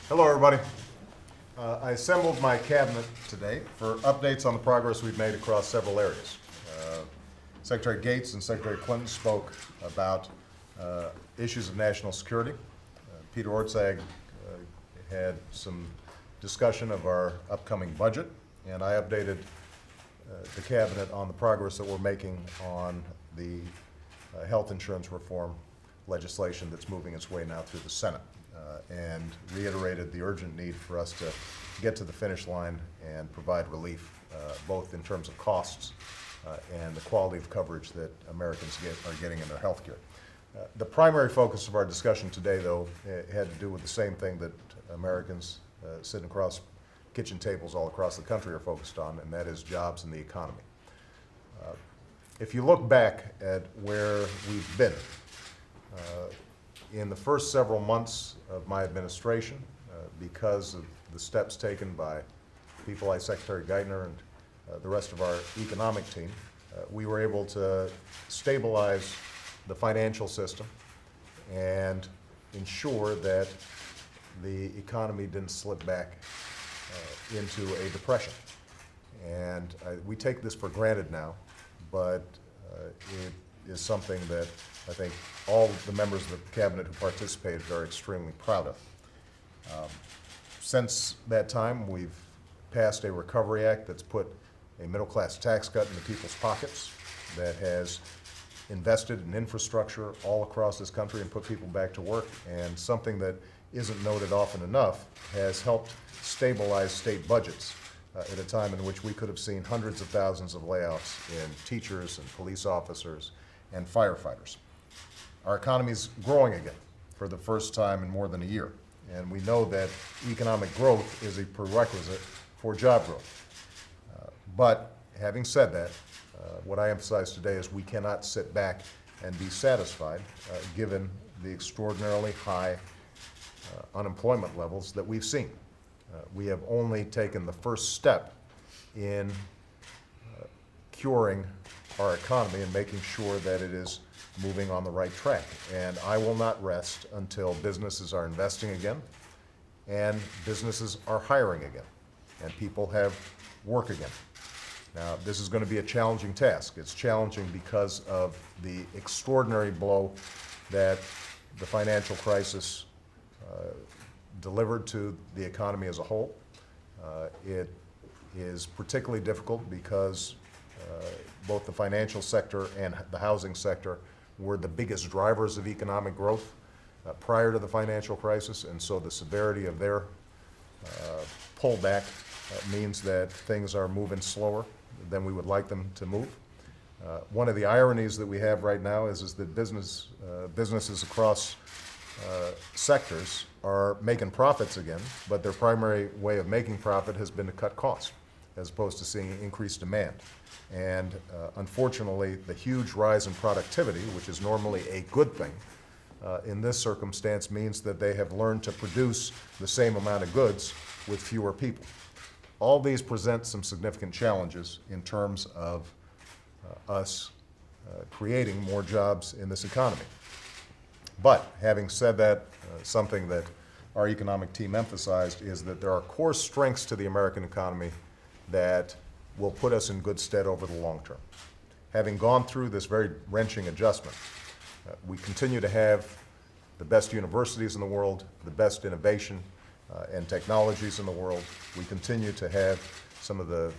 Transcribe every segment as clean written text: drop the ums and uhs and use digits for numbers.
Hello, everybody. I assembled my cabinet today for updates on the progress we've made across several areas. Secretary Gates and Secretary Clinton spoke about issues of national security. Peter Orszag had some discussion of our upcoming budget, and I updated the cabinet on the progress that we're making on the health insurance reform legislation that's moving its way now through the Senate, and reiterated the urgent need for us to get to the finish line and provide relief, both in terms of costs and the quality of coverage that Americans are getting in their health care. The primary focus of our discussion today, though, had to do with the same thing that Americans sitting across kitchen tables all across the country are focused on, and that is jobs and the economy. If you look back at where we've been, in the first several months of my administration, because of the steps taken by people like Secretary Geithner and the rest of our economic team, we were able to stabilize the financial system and ensure that the economy didn't slip back into a depression. And we take this for granted now, but it is something that I think all the members of the cabinet who participated are extremely proud of. Since that time, we've passed a Recovery Act that's put a middle-class tax cut into people's pockets, that has invested in infrastructure all across this country and put people back to work, and something that isn't noted often enough, has helped stabilize state budgets at a time in which we could have seen hundreds of thousands of layoffs in teachers and police officers and firefighters. Our economy is growing again for the first time in more than a year, and we know that economic growth is a prerequisite for job growth. But having said that, what I emphasize today is we cannot sit back and be satisfied given the extraordinarily high unemployment levels that we've seen. We have only taken the first step in curing our economy and making sure that it is moving on the right track. And I will not rest until businesses are investing again and businesses are hiring again and people have work again. Now, this is going to be a challenging task. It's challenging because of the extraordinary blow that the financial crisis delivered to the economy as a whole. It is particularly difficult because both the financial sector and the housing sector were the biggest drivers of economic growth prior to the financial crisis, and so the severity of their pullback means that things are moving slower than we would like them to move. One of the ironies that we have right now is that businesses across sectors are making profits again, but their primary way of making profit has been to cut costs as opposed to seeing increased demand. And unfortunately, the huge rise in productivity, which is normally a good thing, in this circumstance means that they have learned to produce the same amount of goods with fewer people. All these present some significant challenges in terms of us creating more jobs in this economy. But having said that, something that our economic team emphasized is that there are core strengths to the American economy that will put us in good stead over the long term. Having gone through this very wrenching adjustment, we continue to have the best universities in the world, the best innovation and technologies in the world. We continue to have some of the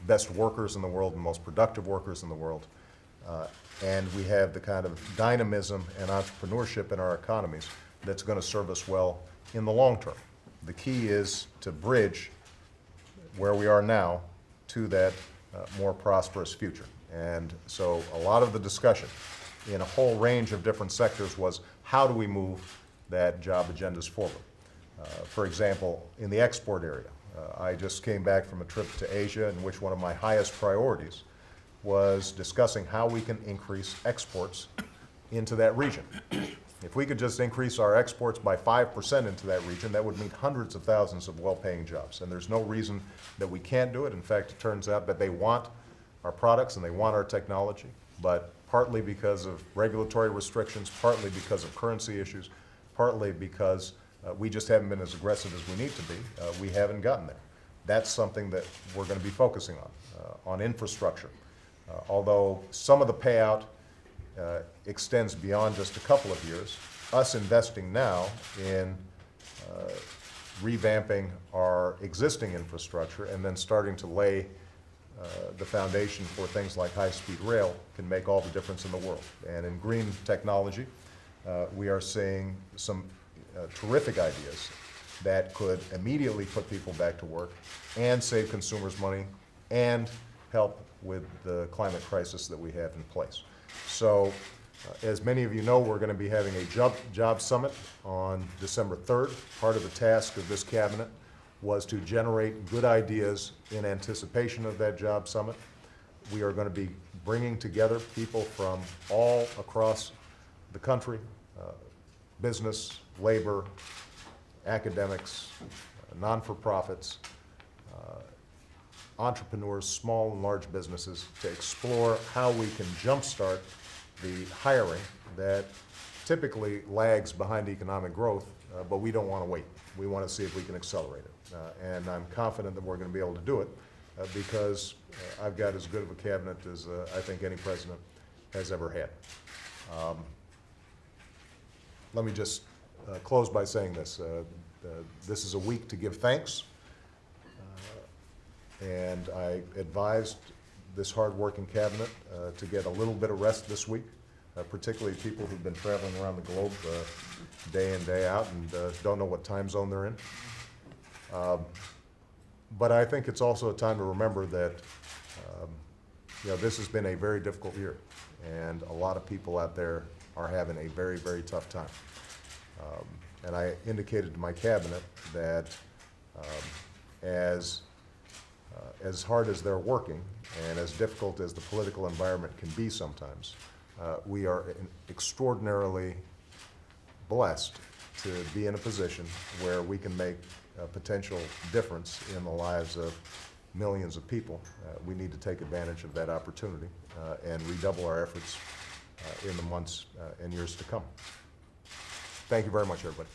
best workers in the world and most productive workers in the world. And we have the kind of dynamism and entrepreneurship in our economies that's going to serve us well in the long term. The key is to bridge where we are now to that more prosperous future. And so a lot of the discussion in a whole range of different sectors was how do we move that job agendas forward? For example, in the export area, I just came back from a trip to Asia in which one of my highest priorities was discussing how we can increase exports into that region. If we could just increase our exports by 5% into that region, that would mean hundreds of thousands of well-paying jobs. And there's no reason that we can't do it. In fact, it turns out that they want our products and they want our technology, but partly because of regulatory restrictions, partly because of currency issues, partly because We just haven't been as aggressive as we need to be. We haven't gotten there. That's something that we're going to be focusing on infrastructure. Although some of the payout extends beyond just a couple of years, us investing now in revamping our existing infrastructure and then starting to lay the foundation for things like high-speed rail can make all the difference in the world. And in green technology, we are seeing some terrific ideas that could immediately put people back to work and save consumers money and help with the climate crisis that we have in place. So, as many of you know, we're going to be having a job summit on December 3rd. Part of the task of this cabinet was to generate good ideas in anticipation of that job summit. We are going to be bringing together people from all across the country, business, labor, academics, non-for-profits, entrepreneurs, small and large businesses, to explore how we can jumpstart the hiring that typically lags behind economic growth, but we don't want to wait. We want to see if we can accelerate it. And I'm confident that we're going to be able to do it because I've got as good of a cabinet as I think any president has ever had. Let me just close by saying this. This is a week to give thanks, and I advised this hard-working cabinet to get a little bit of rest this week, particularly people who've been traveling around the globe day in, day out and don't know what time zone they're in. But I think it's also a time to remember that this has been a very difficult year, and a lot of people out there are having a very, very tough time. And I indicated to my cabinet that as hard as they're working and as difficult as the political environment can be sometimes, we are extraordinarily blessed to be in a position where we can make a potential difference in the lives of millions of people. We need to take advantage of that opportunity and redouble our efforts in the months and years to come. Thank you very much, everybody.